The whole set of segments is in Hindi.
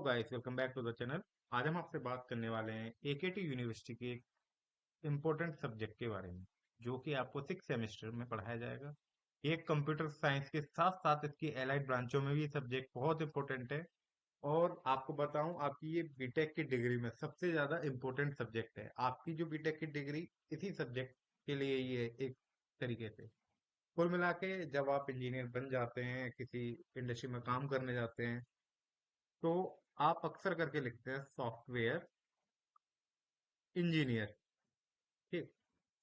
Guys, welcome back to the channel. आज हम आपसे बात करने वाले हैं एकेटी यूनिवर्सिटी के एक इम्पोर्टेंट सब्जेक्ट के बारे में, जो कि आपको 6 सेमेस्टर में पढ़ाया जाएगा। ये कंप्यूटर साइंस के साथ साथ इसकी एलाइड ब्रांचों में भी ये सब्जेक्ट बहुत इंपॉर्टेंट है। और आपको बताऊं, आपकी ये बीटेक की डिग्री में सबसे ज्यादा इम्पोर्टेंट सब्जेक्ट है। आपकी जो बीटेक की डिग्री इसी सब्जेक्ट के लिए ये एक तरीके से कुल मिला के, जब आप इंजीनियर बन जाते हैं, किसी इंडस्ट्री में काम करने जाते हैं, तो आप अक्सर करके लिखते हैं सॉफ्टवेयर इंजीनियर। ठीक,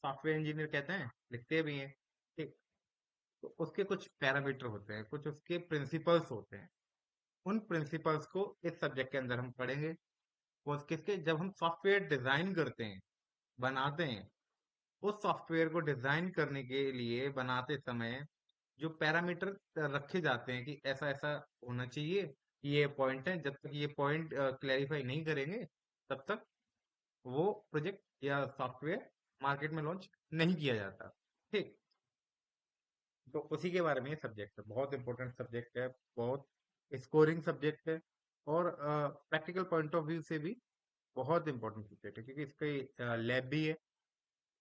सॉफ्टवेयर इंजीनियर कहते हैं, लिखते भी हैं। ठीक, तो उसके कुछ पैरामीटर होते हैं, कुछ उसके प्रिंसिपल्स होते हैं। उन प्रिंसिपल्स को इस सब्जेक्ट के अंदर हम पढ़ेंगे। वो किसके, जब हम सॉफ्टवेयर डिजाइन करते हैं, बनाते हैं, उस सॉफ्टवेयर को डिजाइन करने के लिए बनाते समय जो पैरामीटर रखे जाते हैं कि ऐसा ऐसा होना चाहिए, ये पॉइंट है, जब तक ये पॉइंट क्लैरिफाई नहीं करेंगे तब तक वो प्रोजेक्ट या सॉफ्टवेयर मार्केट में लॉन्च नहीं किया जाता। ठीक, तो उसी के बारे में ये सब्जेक्ट है, बहुत इंपॉर्टेंट सब्जेक्ट है, बहुत स्कोरिंग सब्जेक्ट है। और प्रैक्टिकल पॉइंट ऑफ व्यू से भी बहुत इंपॉर्टेंट सब्जेक्ट है, क्योंकि इसका लैब भी है।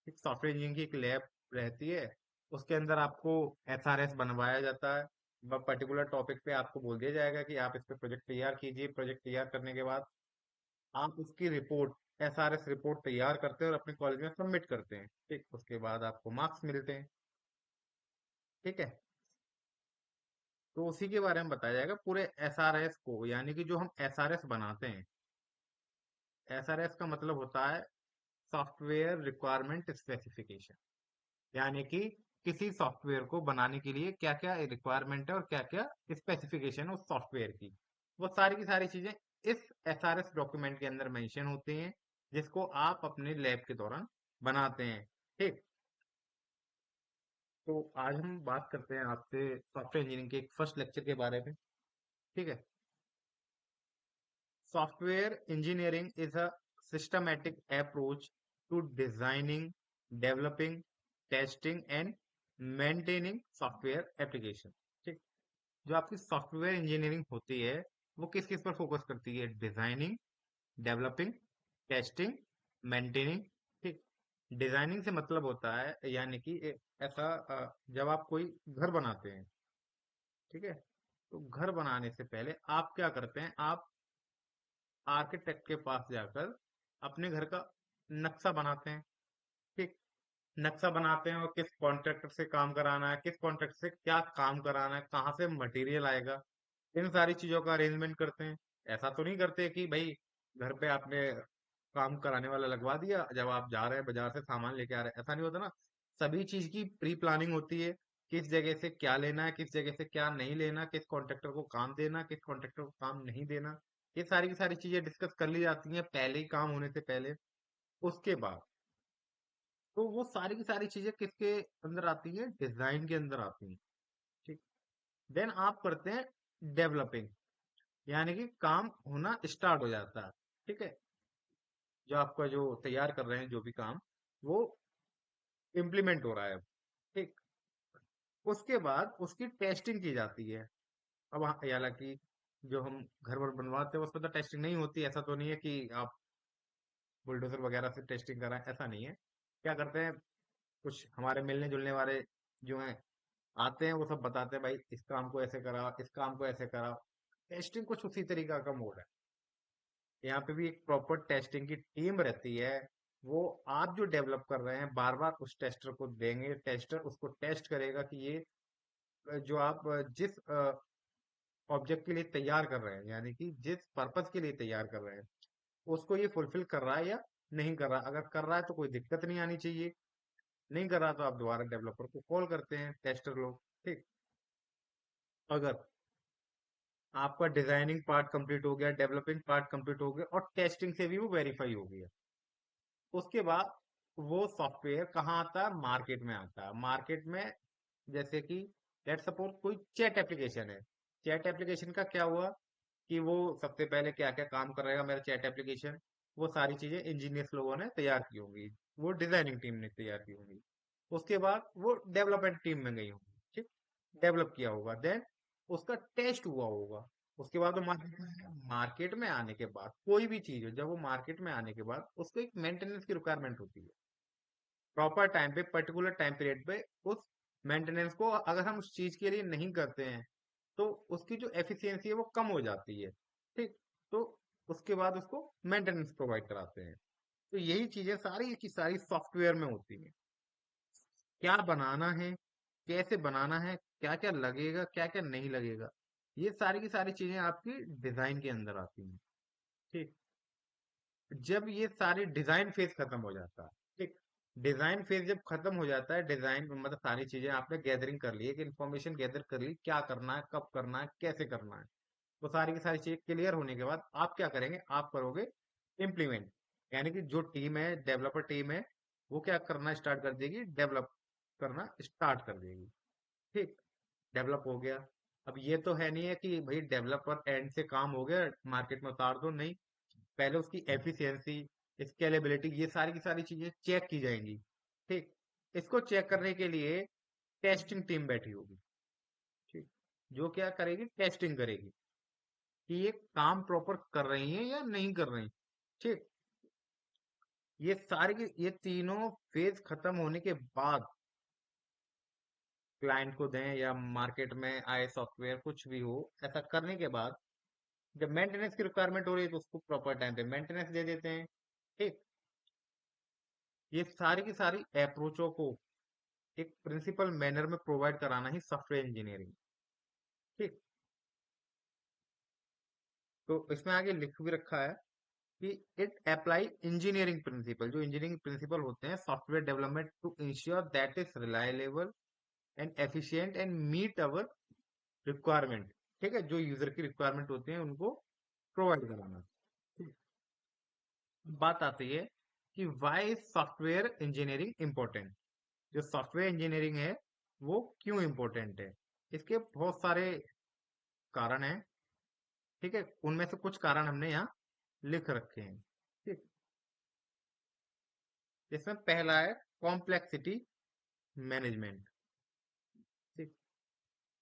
एक सॉफ्टवेयर इंजीनियरिंग की एक लैब रहती है, उसके अंदर आपको एसआरएस बनवाया जाता है। पर्टिकुलर टॉपिक पे आपको बोल दिया जाएगा कि आप इस पे प्रोजेक्ट तैयार कीजिए। प्रोजेक्ट तैयार करने के बाद आप उसकी रिपोर्ट, एसआरएस रिपोर्ट तैयार करते हैं और अपने कॉलेज में सबमिट करते हैं। ठीक, उसके बाद आपको मार्क्स मिलते हैं। ठीक है, तो उसी के बारे में बताया जाएगा पूरे एसआरएस को, यानी कि जो हम एसआरएस बनाते हैं। एसआरएस का मतलब होता है सॉफ्टवेयर रिक्वायरमेंट स्पेसिफिकेशन, यानी कि किसी सॉफ्टवेयर को बनाने के लिए क्या क्या रिक्वायरमेंट है और क्या क्या स्पेसिफिकेशन है उस सॉफ्टवेयर की। वो सारी की सारी चीजें इस एसआरएस डॉक्यूमेंट के अंदर मेंशन होती हैं, जिसको आप अपने लैब के दौरान बनाते हैं। ठीक, तो आज हम बात करते हैं आपसे सॉफ्टवेयर इंजीनियरिंग के एक फर्स्ट लेक्चर के बारे में। ठीक है, software engineering is a systematic approach to designing, developing, testing and maintaining software application. ठीक, जो आपकी सॉफ्टवेयर इंजीनियरिंग होती है, वो किस किस पर फोकस करती है? Designing, developing, testing, maintaining. ठीक, डिजाइनिंग से मतलब होता है, यानी कि ऐसा जब आप कोई घर बनाते हैं, ठीक है, तो घर बनाने से पहले आप क्या करते हैं? आप आर्किटेक्ट के पास जाकर अपने घर का नक्शा बनाते हैं। ठीक, नक्शा बनाते हैं और किस कॉन्ट्रैक्टर से काम कराना है, किस कॉन्ट्रैक्टर से क्या काम कराना है, कहाँ से मटेरियल आएगा, इन सारी चीजों का अरेंजमेंट करते हैं। ऐसा तो नहीं करते कि भाई घर पे आपने काम कराने वाला लगवा दिया, जब आप जा रहे हैं बाजार से सामान लेके आ रहे हैं, ऐसा नहीं होता ना। सभी चीज की प्री प्लानिंग होती है, किस जगह से क्या लेना है, किस जगह से क्या नहीं लेना, किस कॉन्ट्रैक्टर को काम देना, किस कॉन्ट्रैक्टर को काम नहीं देना। ये सारी की सारी चीजें डिस्कस कर ली जाती हैं पहले ही, काम होने से पहले। उसके बाद तो वो सारी की सारी चीजें किसके अंदर आती है? डिजाइन के अंदर आती हैं। ठीक, देन आप करते हैं डेवलपिंग, यानी कि काम होना स्टार्ट हो जाता है। ठीक है, जो आपका जो तैयार कर रहे हैं जो भी काम, वो इम्प्लीमेंट हो रहा है। ठीक, उसके बाद उसकी टेस्टिंग की जाती है। अब हालांकि जो हम घर वर बनवाते हैं उसमें तो टेस्टिंग नहीं होती। ऐसा तो नहीं है कि आप बुलडोजर वगैरह से टेस्टिंग कराएं, ऐसा नहीं है। क्या करते हैं, कुछ हमारे मिलने जुलने वाले जो हैं आते हैं, वो सब बताते हैं भाई इस काम को ऐसे करा, इस काम को ऐसे करा। टेस्टिंग कुछ उसी तरीका का मोड है। यहाँ पे भी एक प्रॉपर टेस्टिंग की टीम रहती है। वो आप जो डेवलप कर रहे हैं बार बार उस टेस्टर को देंगे, टेस्टर उसको टेस्ट करेगा कि ये जो आप जिस ऑब्जेक्ट के लिए तैयार कर रहे हैं, यानी कि जिस पर्पज के लिए तैयार कर रहे हैं, उसको ये फुलफिल कर रहा है या नहीं कर रहा। अगर कर रहा है तो कोई दिक्कत नहीं आनी चाहिए, नहीं कर रहा तो आप दोबारा डेवलपर को कॉल करते हैं, टेस्टर लोग। ठीक, अगर आपका डिजाइनिंग पार्ट कंप्लीट हो गया, डेवलपिंग पार्ट कंप्लीट हो गया और टेस्टिंग से भी वो वेरीफाई हो गया, उसके बाद वो सॉफ्टवेयर कहाँ आता है? मार्केट में आता है। मार्केट में जैसे कि लेट सपोज कोई चैट एप्लीकेशन है। चैट एप्लीकेशन का क्या हुआ कि वो सबसे पहले क्या क्या काम करेगा मेरा चैट एप्लीकेशन, वो सारी चीजें इंजीनियर्स लोगों ने तैयार की होंगी, वो डिजाइनिंग टीम ने तैयार की होंगी। उसके बाद वो डेवलपमेंट टीम में गई होंगी। ठीक, डेवलप किया होगा, देन उसका टेस्ट हुआ होगा। उसके बाद वो मार्केट में आने के बाद कोई भी चीज हो, जब वो मार्केट में आने के बाद उसको एक मेंटेनेंस की रिक्वायरमेंट होती है। प्रॉपर टाइम पे, पर्टिकुलर टाइम पीरियड पे उस मेंटेनेंस को अगर हम उस चीज के लिए नहीं करते हैं तो उसकी जो एफिशिएंसी है वो कम हो जाती है। ठीक। तो उसके बाद उसको मेंटेनेंस प्रोवाइड कराते हैं। तो यही चीजें सारी की सारी सॉफ्टवेयर में होती हैं। क्या बनाना है, कैसे बनाना है, क्या क्या लगेगा, क्या क्या नहीं लगेगा, ये सारी की सारी चीजें आपकी डिजाइन के अंदर आती हैं। ठीक। जब ये सारे डिजाइन फेज खत्म हो जाता है, ठीक, डिजाइन फेज जब खत्म हो जाता है, डिजाइन मतलब सारी चीजें आपने गैदरिंग कर ली है कि इन्फॉर्मेशन गैदर कर ली, क्या करना है, कब करना है, कैसे करना है, तो सारी की सारी चीजें क्लियर होने के बाद आप क्या करेंगे, आप करोगे इम्प्लीमेंट। यानी कि जो टीम है, डेवलपर टीम है, वो क्या करना स्टार्ट कर देगी, डेवलप करना स्टार्ट कर देगी। ठीक। डेवलप हो गया। अब ये तो है नहीं है कि भाई डेवलपर एंड से काम हो गया मार्केट में उतार दो, नहीं। पहले उसकी एफिशिएंसी, स्केलेबिलिटी, ये सारी की सारी चीजें चेक की जाएंगी। ठीक। इसको चेक करने के लिए टेस्टिंग टीम बैठी होगी। ठीक। जो क्या करेगी, टेस्टिंग करेगी कि ये काम प्रॉपर कर रही है या नहीं कर रही। ठीक। ये सारी ये तीनों फेज खत्म होने के बाद क्लाइंट को दें या मार्केट में आए सॉफ्टवेयर कुछ भी हो, ऐसा करने के बाद जब मेंटेनेंस की रिक्वायरमेंट हो रही है तो उसको प्रॉपर टाइम पे मेंटेनेंस दे देते हैं। ठीक। ये सारी की सारी अप्रोचों को एक प्रिंसिपल मैनर में प्रोवाइड कराना ही सॉफ्टवेयर इंजीनियरिंग। ठीक। तो इसमें आगे लिख भी रखा है कि इट अप्लाई इंजीनियरिंग प्रिंसिपल, जो इंजीनियरिंग प्रिंसिपल होते हैं software development to ensure that is reliable and efficient and meet our requirement. ठीक है, जो यूजर की रिक्वायरमेंट होते हैं उनको प्रोवाइड कराना। ठीक। बात आती है कि why is software engineering important. जो सॉफ्टवेयर इंजीनियरिंग है वो क्यों इम्पोर्टेंट है, इसके बहुत सारे कारण हैं। ठीक है, उनमें से कुछ कारण हमने यहाँ लिख रखे हैं। ठीक। इसमें पहला है कॉम्प्लेक्सिटी मैनेजमेंट। ठीक।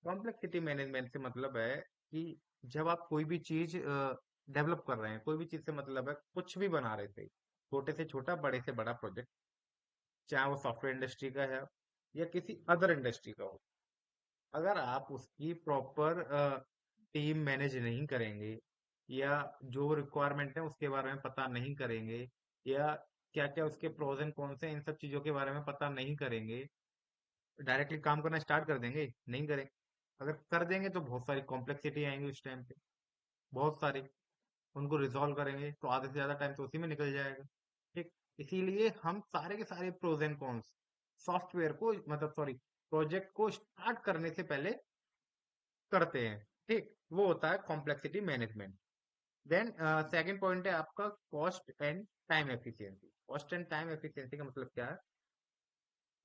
कॉम्प्लेक्सिटी मैनेजमेंट से मतलब है कि जब आप कोई भी चीज डेवलप कर रहे हैं, कोई भी चीज से मतलब है कुछ भी बना रहे थे, छोटे से छोटा, बड़े से बड़ा प्रोजेक्ट, चाहे वो सॉफ्टवेयर इंडस्ट्री का है या किसी अदर इंडस्ट्री का हो, अगर आप उसकी प्रॉपर टीम मैनेज नहीं करेंगे या जो रिक्वायरमेंट है उसके बारे में पता नहीं करेंगे या क्या क्या उसके प्रोज एंड कॉन्स हैं इन सब चीजों के बारे में पता नहीं करेंगे, डायरेक्टली काम करना स्टार्ट कर देंगे, नहीं करें। अगर कर देंगे तो बहुत सारी कॉम्प्लेक्सिटी आएंगी उस टाइम पे, बहुत सारी। उनको रिजॉल्व करेंगे तो आधे से ज्यादा टाइम तो उसी में निकल जाएगा। ठीक। इसीलिए हम सारे के सारे प्रोज एंड कॉन्स सॉफ्टवेयर को, मतलब सॉरी, प्रोजेक्ट को स्टार्ट करने से पहले करते हैं। ठीक। वो होता है complexity management. Then second point है आपका cost and time efficiency. Cost and time efficiency का मतलब क्या है,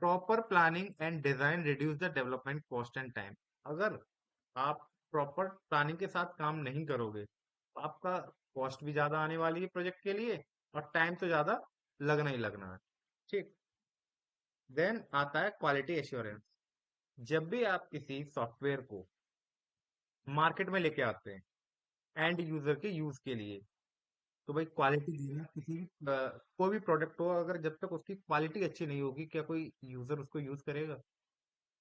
proper planning and design reduce the development cost and time. अगर आप प्रॉपर प्लानिंग के साथ काम नहीं करोगे तो आपका कॉस्ट भी ज्यादा आने वाली है प्रोजेक्ट के लिए और टाइम तो ज्यादा लगना ही लगना है। ठीक। देन आता है क्वालिटी एश्योरेंस। जब भी आप किसी सॉफ्टवेयर को मार्केट में लेके आते हैं एंड यूजर के यूज के लिए, तो भाई क्वालिटी देना किसी भी कोई भी प्रोडक्ट हो, अगर जब तक उसकी क्वालिटी अच्छी नहीं होगी क्या कोई यूजर उसको यूज करेगा।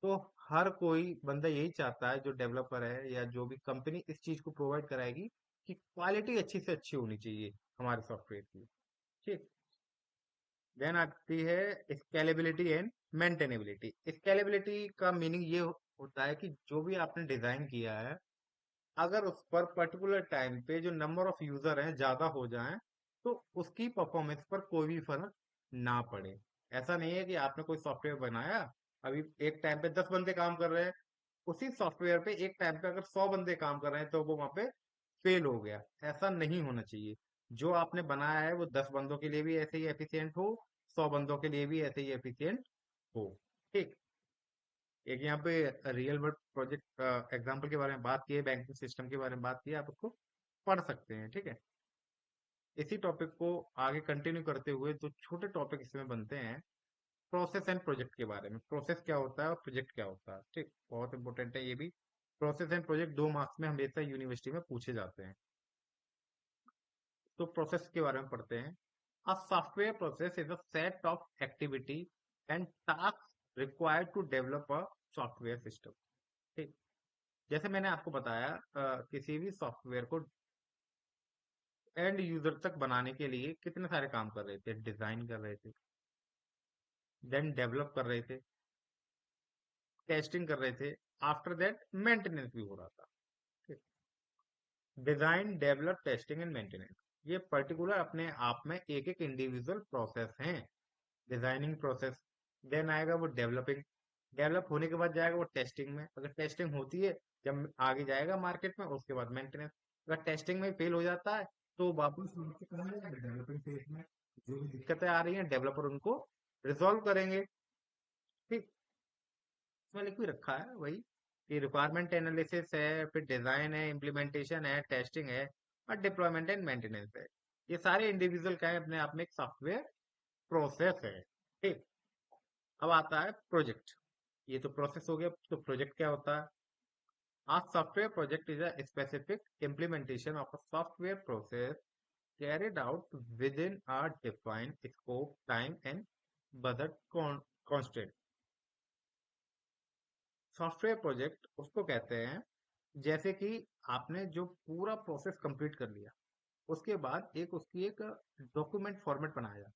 तो हर कोई बंदा यही चाहता है, जो डेवलपर है या जो भी कंपनी इस चीज को प्रोवाइड कराएगी, कि क्वालिटी अच्छी से अच्छी होनी चाहिए हमारे सॉफ्टवेयर की। ठीक। देन आती है स्केलेबिलिटी एंड मेंटेनेबिलिटी। स्केलेबिलिटी का मीनिंग ये होता है कि जो भी आपने डिजाइन किया है, अगर उस पर पर्टिकुलर टाइम पे जो नंबर ऑफ यूजर हैं ज्यादा हो जाएं तो उसकी परफॉर्मेंस पर कोई भी फर्क ना पड़े। ऐसा नहीं है कि आपने कोई सॉफ्टवेयर बनाया, अभी एक टाइम पे 10 बंदे काम कर रहे हैं, उसी सॉफ्टवेयर पे एक टाइम पे अगर 100 बंदे काम कर रहे हैं तो वो वहां पे फेल हो गया। ऐसा नहीं होना चाहिए। जो आपने बनाया है वो 10 बंदों के लिए भी ऐसे ही एफिशिएंट हो, 100 बंदों के लिए भी ऐसे ही एफिशिएंट हो। ठीक। एक यहाँ पे रियल वर्ल्ड प्रोजेक्ट एग्जांपल के बारे में बात की है, बैंकिंग सिस्टम के बारे में बात की है, आप उसको पढ़ सकते हैं। ठीक है। इसी टॉपिक को आगे कंटिन्यू करते हुए जो छोटे टॉपिक इसमें बनते हैं, प्रोसेस एंड प्रोजेक्ट के बारे में, प्रोसेस क्या होता है और प्रोजेक्ट क्या होता है। ठीक, बहुत इंपॉर्टेंट है ये भी। प्रोसेस एंड प्रोजेक्ट 2 मार्क्स में हमेशा यूनिवर्सिटी में पूछे जाते हैं। तो प्रोसेस के बारे में पढ़ते हैं। A software process is a set of activity and task required to develop a software system. ठीक, जैसे मैंने आपको बताया, किसी भी सॉफ्टवेयर को एंड यूजर तक बनाने के लिए कितने सारे काम कर रहे थे, डिजाइन कर रहे थे, देन डेवलप कर रहे थे, टेस्टिंग कर रहे थे, आफ्टर दैट मेंटेनेंस भी हो रहा था। Design, develop, testing and maintenance, ये पर्टिकुलर अपने आप में एक एक इंडिविजुअल प्रोसेस हैं। डिजाइनिंग प्रोसेस, देन आएगा वो डेवलपिंग, डेवलप होने के बाद जाएगा वो टेस्टिंग में, अगर टेस्टिंग होती है जब आगे जाएगा मार्केट में, उसके बाद मेंटेनेंस। अगर टेस्टिंग में फेल हो जाता है तो वापस डेवलपिंग फेज में जो भी दिक्कतें आ रही हैं डेवलपर उनको रिजॉल्व करेंगे। ठीक, इसमें लिख भी रखा है वही कि रिक्वायरमेंट एनालिसिस है, फिर डिजाइन है, इम्प्लीमेंटेशन है, टेस्टिंग है, और डिप्लॉयमेंट एंड मेंटेनेंस है। ये सारे इंडिविजुअल का है अपने आप में एक सॉफ्टवेयर प्रोसेस है। ठीक, अब आता है प्रोजेक्ट। ये तो प्रोसेस हो गया, तो प्रोजेक्ट क्या होता है? A software project is a specific implementation of a software process carried out within a defined scope, time, and budget constraint. Software project उसको कहते हैं जैसे कि आपने जो पूरा प्रोसेस कंप्लीट कर लिया, उसके बाद एक उसकी एक डॉक्यूमेंट फॉर्मेट बनाया।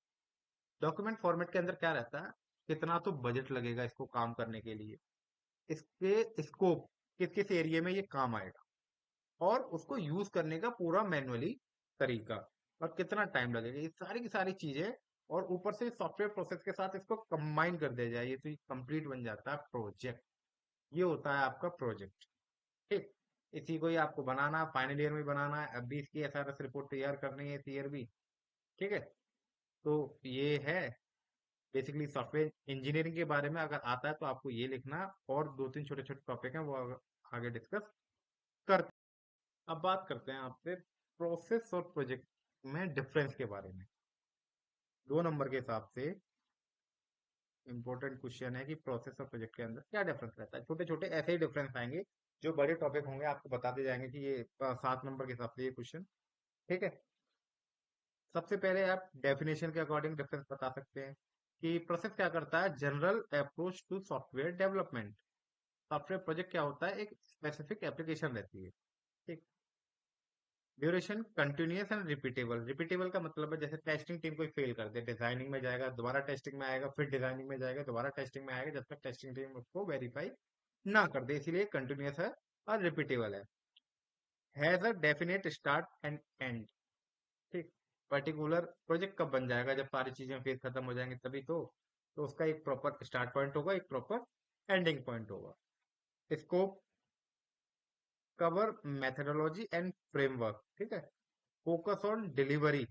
डॉक्यूमेंट फॉर्मेट के अंदर क्या रहता है, कितना तो बजट लगेगा इसको काम करने के लिए, इसके स्कोप, किस किस एरिया में ये काम आएगा, और उसको यूज करने का पूरा मैनुअली तरीका, और कितना टाइम लगेगा, ये सारी की सारी चीजें, और ऊपर से सॉफ्टवेयर प्रोसेस के साथ इसको कंबाइन कर दिया जाए, ये तो कंप्लीट बन जाता है प्रोजेक्ट। ये होता है आपका प्रोजेक्ट। ठीक, इसी को ही आपको बनाना है, फाइनल ईयर में बनाना है, अब भी इसकी एसआरएस रिपोर्ट तैयार करनी है इस ईयर भी। ठीक है, तो ये है बेसिकली सॉफ्टवेयर इंजीनियरिंग के बारे में। अगर आता है तो आपको ये लिखना, और 2-3 छोटे छोटे टॉपिक हैं वो आगे डिस्कस करते हैं। अब बात करते हैं आपसे प्रोसेस और प्रोजेक्ट में डिफरेंस के बारे में। 2 नंबर के हिसाब से इंपॉर्टेंट क्वेश्चन है कि प्रोसेस और प्रोजेक्ट के अंदर क्या डिफरेंस रहता है। छोटे छोटे ऐसे ही डिफरेंस आएंगे, जो बड़े टॉपिक होंगे आपको बताते जाएंगे कि ये 7 नंबर के हिसाब से ये क्वेश्चन। ठीक है, सबसे पहले आप डेफिनेशन के अकॉर्डिंग डिफरेंस बता सकते हैं कि प्रोसेस क्या करता है, general approach to software development. Software project क्या होता है, एक स्पेसिफिक एप्लीकेशन रहती है। ठीक, duration continuous and repeatable. Repeatable का मतलब है जैसे टेस्टिंग टीम कोई फेल कर दे, डिजाइनिंग में जाएगा, दोबारा टेस्टिंग में आएगा, फिर डिजाइनिंग में जाएगा, दोबारा टेस्टिंग में आएगा, जब तक टेस्टिंग टीम उसको वेरीफाई ना कर दे, इसीलिए कंटिन्यूअस है और रिपीटेबल है। Has a definite start and and. ठीक, पर्टिकुलर प्रोजेक्ट कब बन जाएगा, जब सारी चीजें फेज खत्म हो जाएंगे तभी तो उसका एक प्रॉपर स्टार्ट पॉइंट होगा, एक प्रॉपर एंडिंग पॉइंट होगा। Scope, cover, methodology and framework. ठीक है, focus on delivery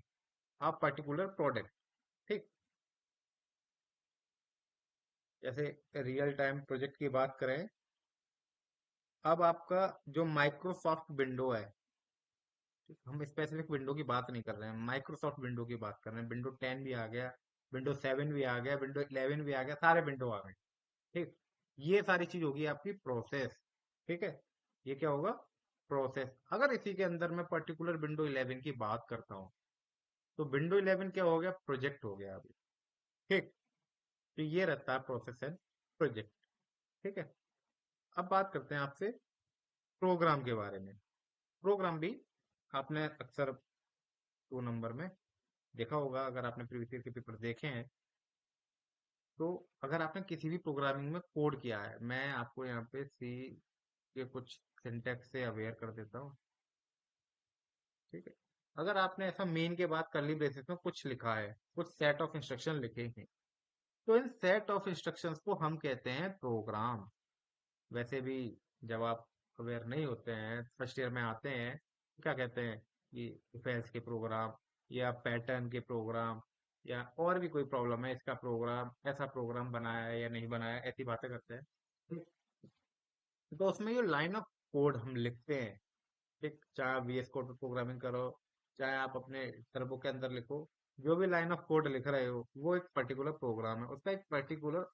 of particular product. ठीक, जैसे रियल टाइम प्रोजेक्ट की बात करें, अब आपका जो माइक्रोसॉफ्ट विंडो है, ठीक, हम स्पेसिफिक विंडो की बात नहीं कर रहे हैं, माइक्रोसॉफ्ट विंडो की बात कर रहे हैं। विंडो 10 भी आ गया, विंडो 7 भी आ गया, विंडो 11 भी आ गया, सारे विंडो आ गए। ठीक, ये सारी चीज होगी आपकी प्रोसेस। ठीक है, ये क्या होगा, प्रोसेस। अगर इसी के अंदर मैं पर्टिकुलर विंडो 11 की बात करता हूँ, तो विंडो 11 क्या हो गया, प्रोजेक्ट हो गया अभी। ठीक, तो ये रहता है प्रोसेस एंड प्रोजेक्ट। ठीक है, अब बात करते हैं आपसे प्रोग्राम के बारे में। प्रोग्राम भी आपने अक्सर 2 नंबर में देखा होगा, अगर आपने प्रीवियस ईयर के पेपर देखे हैं तो। अगर आपने किसी भी प्रोग्रामिंग में कोड किया है, मैं आपको यहाँ पे सी के कुछ सिंटेक्स से अवेयर कर देता हूँ। ठीक है, अगर आपने ऐसा मेन के बाद कर्ली ब्रेसेस में कुछ लिखा है, कुछ सेट ऑफ इंस्ट्रक्शन लिखे हैं, तो इन सेट ऑफ इंस्ट्रक्शंस को हम कहते हैं प्रोग्राम। वैसे भी जब आप अवेयर नहीं होते हैं, फर्स्ट ईयर में आते हैं, तो क्या कहते हैं कि इफ एल्स के प्रोग्राम, या पैटर्न के प्रोग्राम, या और भी कोई प्रॉब्लम है इसका प्रोग्राम, ऐसा प्रोग्राम बनाया है या नहीं बनाया, ऐसी बातें करते हैं। तो उसमें ये लाइन ऑफ कोड हम लिखते हैं। ठीक, चाहे आप वीएस कोड पे प्रोग्रामिंग करो, चाहे आप अपने टर्बो के अंदर लिखो, जो भी लाइन ऑफ कोड लिख रहे हो वो एक पर्टिकुलर प्रोग्राम है, उसका एक पर्टिकुलर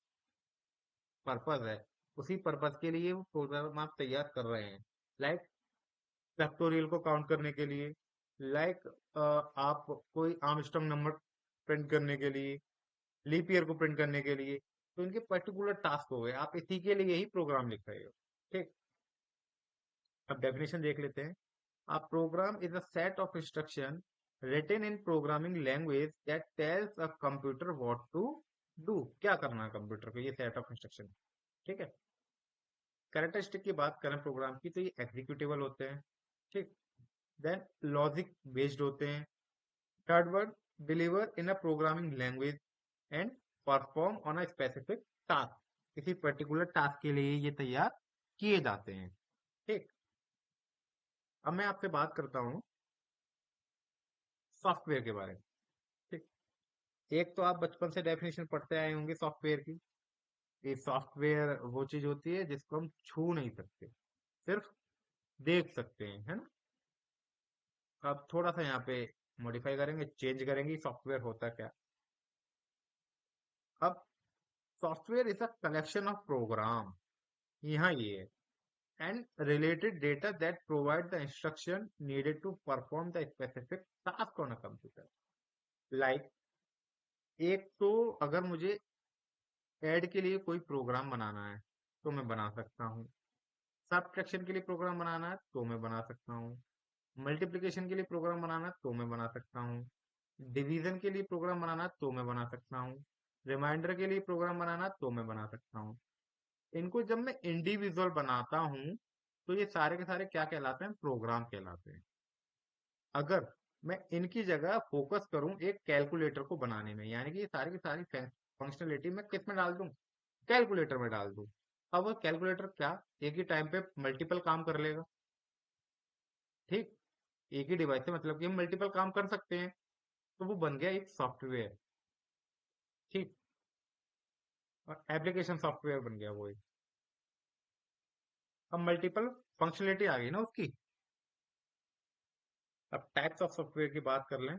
पर्पज है। उसी पर्पज के लिए वो प्रोग्राम आप तैयार कर रहे हैं। लाइक फैक्टोरियल को काउंट करने के लिए, लाइक आप कोई आर्मस्ट्रांग नंबर प्रिंट करने के लिए, लीप ईयर को प्रिंट करने के लिए। तो इनके पर्टिकुलर टास्क हो गए, आप इसी के लिए ही प्रोग्राम लिख रहे हो। ठीक, अब डेफिनेशन देख लेते हैं। A program is a set of instruction written in programming language that tells a computer what to do। क्या करना है कंप्यूटर को, ये सेट ऑफ इंस्ट्रक्शन। ठीक है, कैरेक्टरिस्टिक की बात करें प्रोग्राम की, तो ये एग्जीक्यूटेबल होते हैं। ठीक, देन लॉजिक बेस्ड होते हैं। Third word, deliver in a programming language and perform on a specific task. किसी पर्टिकुलर टास्क के लिए ये तैयार किए जाते हैं। ठीक, अब मैं आपसे बात करता हूँ सॉफ्टवेयर के बारे में। ठीक, एक तो आप बचपन से डेफिनेशन पढ़ते आए होंगे सॉफ्टवेयर की। ये सॉफ्टवेयर वो चीज होती है जिसको हम छू नहीं सकते, सिर्फ देख सकते हैं, है ना। अब थोड़ा सा यहाँ पे मॉडिफाई करेंगे, चेंज करेंगे सॉफ्टवेयर होता क्या। अब software is a collection of program, यहाँ ये है, and related data that provide the instruction needed to perform the specific task on a computer. Like, एक तो अगर मुझे ऐड के लिए कोई प्रोग्राम बनाना है तो मैं बना सकता हूँ। सब्ट्रैक्शन के लिए प्रोग्राम बनाना है तो मैं बना सकता हूँ। मल्टीप्लिकेशन के लिए प्रोग्राम बनाना है तो मैं बना सकता हूँ। डिवीजन के लिए प्रोग्राम बनाना है तो मैं बना सकता हूँ। रिमाइंडर के लिए प्रोग्राम बनाना है तो मैं बना सकता हूँ। इनको जब मैं इंडिविजुअल बनाता हूँ तो ये सारे के सारे क्या कहलाते हैं, प्रोग्राम कहलाते हैं। अगर मैं इनकी जगह फोकस करूं एक कैलकुलेटर को बनाने में, यानी कि ये सारी की सारी फंक्शनलिटी मैं किस में डाल दूं, कैलकुलेटर में डाल दूं। अब वो कैलकुलेटर क्या एक ही टाइम पे मल्टीपल काम कर लेगा। ठीक, एक ही डिवाइस से मतलब कि हम मल्टीपल काम कर सकते हैं, तो वो बन गया एक सॉफ्टवेयर। ठीक, और एप्लीकेशन सॉफ्टवेयर बन गया वो एक। अब मल्टीपल फंक्शनलिटी आ गई ना उसकी। अब टाइप्स ऑफ सॉफ्टवेयर की बात कर लें।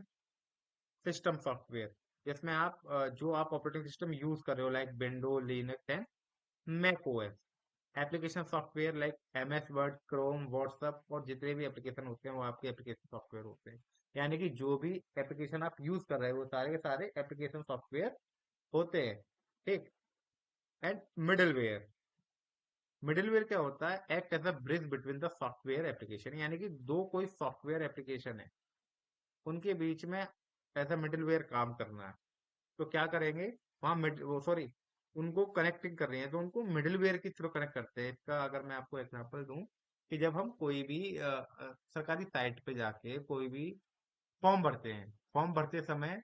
सिस्टम सॉफ्टवेयर, जिसमें आप जो आप ऑपरेटिंग सिस्टम यूज कर रहे हो, like window, Linux and Mac OS. Application software like MS Word, Chrome, WhatsApp और जितने भी एप्लीकेशन होते हैं वो आपके एप्लीकेशन सॉफ्टवेयर होते हैं। यानी कि जो भी एप्लीकेशन आप यूज कर रहे हो वो सारे के सारे एप्लीकेशन सॉफ्टवेयर होते हैं। ठीक, एंड मिडलवेयर। मिडलवेयर क्या होता है, act as a bridge between the software application, यानी कि दो कोई सॉफ्टवेयर एप्लीकेशन है उनके बीच में एज अ मिडलवेयर काम करना है। तो क्या करेंगे, वहां मिड वो सॉरी उनको कनेक्टिंग कर रही है तो उनको मिडिलवेयर के थ्रू कनेक्ट करते हैं। इसका अगर मैं आपको एग्जांपल दूं, कि जब हम कोई भी सरकारी साइट पे जाके कोई भी फॉर्म भरते हैं, फॉर्म भरते समय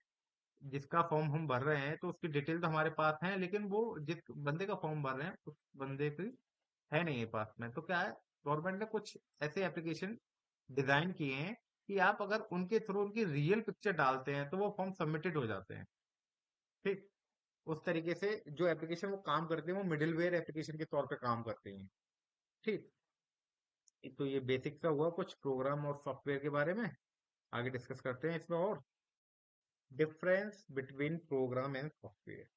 जिसका फॉर्म हम भर रहे हैं तो उसकी डिटेल तो हमारे पास है, लेकिन वो जिस बंदे का फॉर्म भर रहे हैं उस बंदे की है नहीं है पास में। तो क्या है, गवर्नमेंट ने कुछ ऐसे एप्लीकेशन डिजाइन किए हैं कि आप अगर उनके थ्रू उनकी रियल पिक्चर डालते हैं तो वो फॉर्म सबमिटेड हो जाते हैं। ठीक, उस तरीके से जो एप्लीकेशन वो काम करते हैं वो मिडिलवेयर एप्लीकेशन के तौर पे काम करते हैं। ठीक, तो ये बेसिक सा हुआ कुछ प्रोग्राम और सॉफ्टवेयर के बारे में। आगे डिस्कस करते हैं इसमें और difference between program and software.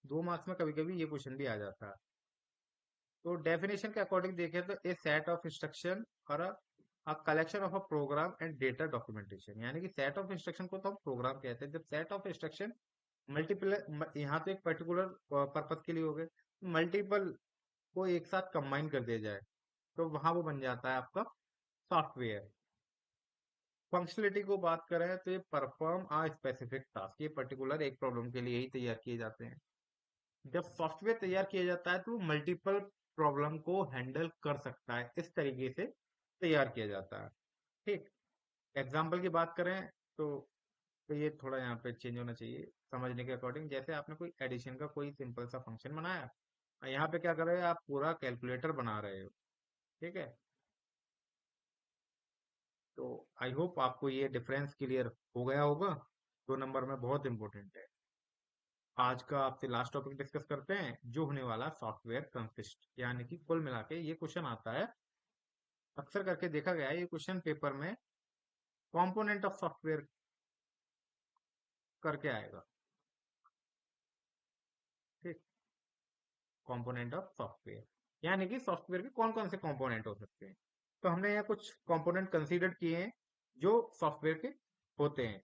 2 marks में कभी कभी ये क्वेश्चन भी आ जाता है। तो डेफिनेशन के अकॉर्डिंग देखें तो ए सेट ऑफ इंस्ट्रक्शन और a collection of a program and data documentation. यानी कि सेट ऑफ इंस्ट्रक्शन को तो हम प्रोग्राम कहते हैं, जब सेट ऑफ इंस्ट्रक्शन मल्टीपल, यहाँ तो एक पर्टिकुलर पर्पज के लिए हो गए, मल्टीपल को एक साथ कंबाइन कर दिया जाए तो वहां वो बन जाता है आपका सॉफ्टवेयर। फंक्शनलिटी को बात करें तो ये परफॉर्म आ स्पेसिफिक टास्क, ये पर्टिकुलर एक प्रॉब्लम के लिए ही तैयार किए जाते हैं। जब सॉफ्टवेयर तैयार किया जाता है तो वो मल्टीपल प्रॉब्लम को हैंडल कर सकता है, इस तरीके से तैयार किया जाता है। ठीक, एग्जाम्पल की बात करें तो, ये थोड़ा यहाँ पे चेंज होना चाहिए समझने के अकॉर्डिंग। जैसे आपने कोई एडिशन का कोई सिंपल सा फंक्शन बनाया, यहाँ पे क्या कर रहे हो, आप पूरा कैलकुलेटर बना रहे हो। ठीक है, तो आई होप आपको ये डिफरेंस क्लियर हो गया होगा। 2 नंबर में बहुत इंपॉर्टेंट है। आज का आपसे लास्ट टॉपिक डिस्कस करते हैं जो होने वाला सॉफ्टवेयर कंसिस्ट, यानी कि कुल मिला के ये क्वेश्चन आता है, अक्सर करके देखा गया है ये क्वेश्चन पेपर में कंपोनेंट ऑफ सॉफ्टवेयर करके आएगा। ठीक, कंपोनेंट ऑफ सॉफ्टवेयर। यानी कि सॉफ्टवेयर के कौन कौन से कंपोनेंट हो सकते हैं। तो हमने यहाँ कुछ कंपोनेंट कंसीडर किए हैं जो सॉफ्टवेयर के होते हैं।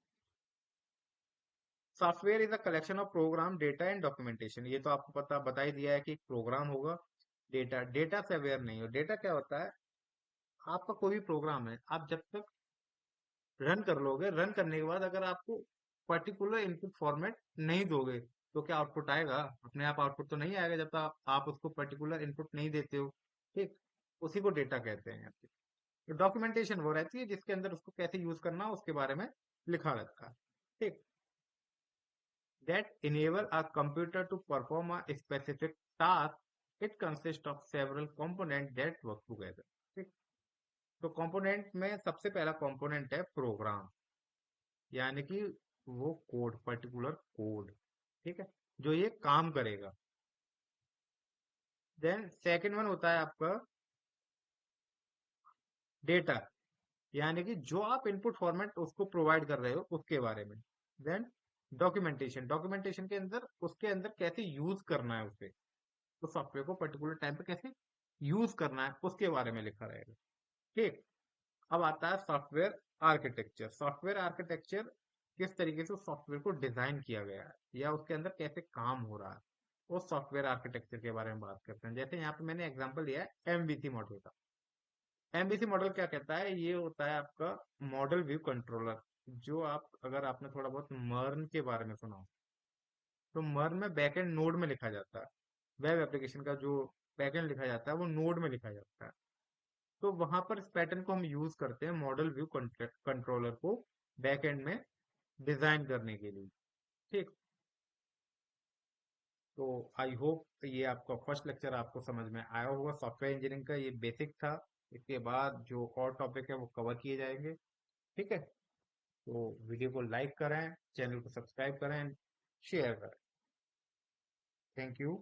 Software is a collection of program, data and documentation. ये तो आपको पता बता ही दिया है कि प्रोग्राम होगा, डेटा, डेटा से अवेयर नहीं हो। डेटा क्या होता है, आपका कोई भी प्रोग्राम है, आप जब तक रन कर लोगे, रन करने के बाद अगर आपको पर्टिकुलर इनपुट फॉर्मेट नहीं दोगे तो क्या आउटपुट आएगा? अपने आप आउटपुट तो नहीं आएगा जब तक आप उसको पर्टिकुलर इनपुट नहीं देते हो। ठीक, उसी को डेटा कहते हैं। तो डॉक्यूमेंटेशन वो रहती है जिसके अंदर उसको कैसे यूज करना उसके बारे में लिखा रहता है। ठीक, that enable a computer to perform a specific task. It consists of several components that work together. ठीक, तो कंपोनेंट में सबसे पहला कंपोनेंट है प्रोग्राम, यानी कि वो कोड, पर्टिकुलर कोड, ठीक है, जो ये काम करेगा। देन सेकंड वन होता है आपका डेटा, यानी कि जो आप इनपुट फॉर्मेट उसको प्रोवाइड कर रहे हो उसके बारे में। देन डॉक्यूमेंटेशन, डॉक्यूमेंटेशन के अंदर उसके अंदर कैसे यूज करना है उसे, तो सॉफ्टवेयर को पर्टिकुलर टाइम पे कैसे यूज करना है उसके बारे में लिखा रहेगा। ठीक, अब आता है सॉफ्टवेयर आर्किटेक्चर। सॉफ्टवेयर आर्किटेक्चर किस तरीके से सॉफ्टवेयर को डिजाइन किया गया है या उसके अंदर कैसे काम हो रहा है, वो सॉफ्टवेयर आर्किटेक्चर के बारे में बात करते हैं। जैसे यहाँ पे मैंने एग्जांपल लिया है एमवीसी मॉडल का। एमवीसी मॉडल क्या कहता है, ये होता है आपका मॉडल व्यू कंट्रोलर। जो आप, अगर आपने थोड़ा बहुत मर्न के बारे में सुना हो, तो मर्न में बैकएंड नोड में लिखा जाता है। वेब एप्लीकेशन का जो बैकएंड लिखा जाता है वो नोड में लिखा जाता है। तो वहां पर इस पैटर्न को हम यूज करते हैं मॉडल व्यू कंट्रोलर को बैकएंड में डिजाइन करने के लिए। ठीक, तो आई होप ये आपका फर्स्ट लेक्चर आपको समझ में आया होगा। सॉफ्टवेयर इंजीनियरिंग का ये बेसिक था, इसके बाद जो और टॉपिक है वो कवर किए जाएंगे। ठीक है, तो वीडियो को लाइक करें, चैनल को सब्सक्राइब करें, शेयर करें। Thank you.